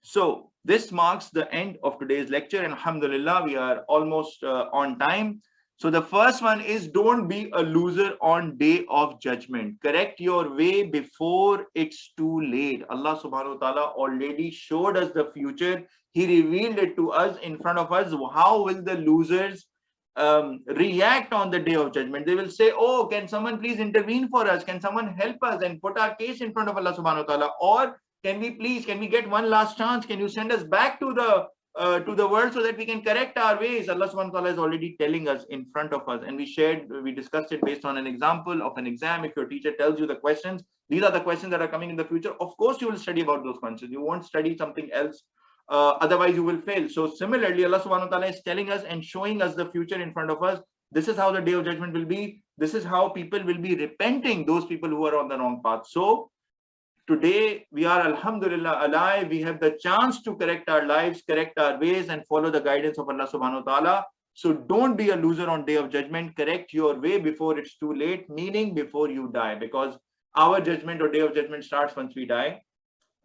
So this marks the end of today's lecture, and alhamdulillah, we are almost on time. So the first one is, don't be a loser on day of judgment. Correct your way before it's too late. Allah subhanahu wa ta'ala already showed us the future. He revealed it to us in front of us. How will the losers react on the day of judgment? They will say, oh, can someone please intervene for us? Can someone help us and put our case in front of Allah subhanahu wa ta'ala? Or can we get one last chance? Can you send us back to the world so that we can correct our ways? Allah subhanahu wa ta'ala is already telling us in front of us, and we discussed it based on an example of an exam. If your teacher tells you the questions, these are the questions that are coming in the future, of course you will study about those questions. You won't study something else, otherwise you will fail. So similarly, Allah subhanahu wa ta'ala is telling us and showing us the future in front of us. This is how the day of judgment will be. This is how people will be repenting, those people who are on the wrong path. So today we are, alhamdulillah, alive. We have the chance to correct our lives, correct our ways, and follow the guidance of Allah subhanahu wa ta'ala. So don't be a loser on day of judgment. Correct your way before it's too late, meaning before you die, because our judgment or day of judgment starts once we die,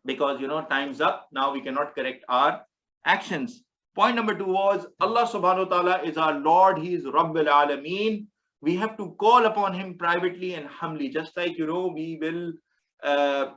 because time's up. Now we cannot correct our actions. Point number 2 was, Allah subhanahu wa ta'ala is our Lord. He is Rabbil Alameen. We have to call upon him privately and humbly, just like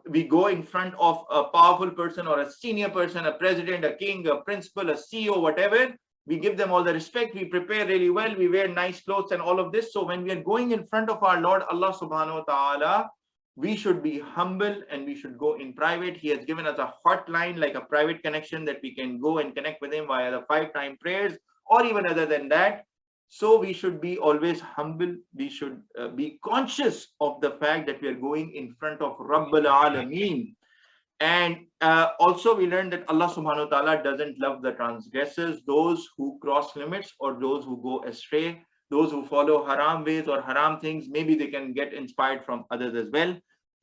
we go in front of a powerful person or a senior person, a president, a king, a principal, a CEO, whatever. We give them all the respect. We prepare really well. We wear nice clothes and all of this. So when we are going in front of our Lord, Allah subhanahu wa ta'ala, we should be humble and we should go in private. He has given us a hotline, like a private connection, that we can go and connect with him via the 5-time prayers or even other than that. So we should be always humble. We should be conscious of the fact that we are going in front of Rabbul Alameen. And also we learned that Allah subhanahu wa ta'ala doesn't love the transgressors, those who cross limits or those who go astray, those who follow haram ways or haram things. Maybe they can get inspired from others as well.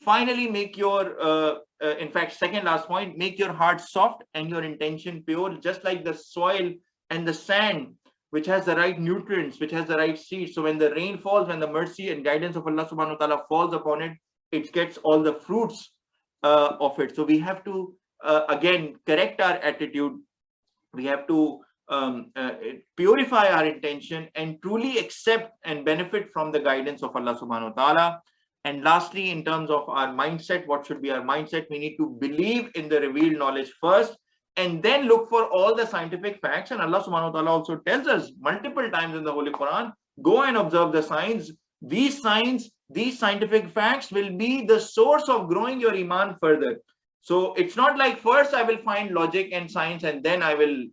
Finally, make your, in fact, second last point, make your heart soft and your intention pure, just like the soil and the sand, which has the right nutrients, which has the right seeds. So when the rain falls, when the mercy and guidance of Allah subhanahu wa ta'ala falls upon it, it gets all the fruits of it. So we have to, again, correct our attitude. We have to purify our intention and truly accept and benefit from the guidance of Allah subhanahu wa ta'ala. And lastly, in terms of our mindset, what should be our mindset? We need to believe in the revealed knowledge first, and then look for all the scientific facts. And Allah subhanahu wa ta'ala also tells us multiple times in the Holy Quran, go and observe the signs. These signs, these scientific facts will be the source of growing your Iman further. So it's not like first I will find logic and science and then I will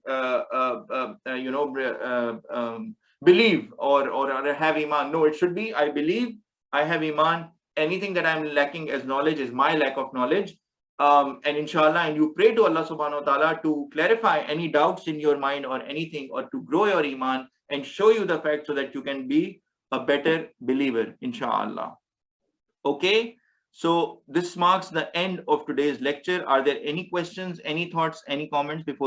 believe or have Iman. No, it should be, I believe, I have Iman. Anything that I'm lacking as knowledge is my lack of knowledge. And inshallah, and you pray to Allah subhanahu wa ta'ala to clarify any doubts in your mind or anything, or to grow your Iman and show you the fact so that you can be a better believer, inshallah. Okay, so this marks the end of today's lecture. Are there any questions, any thoughts, any comments before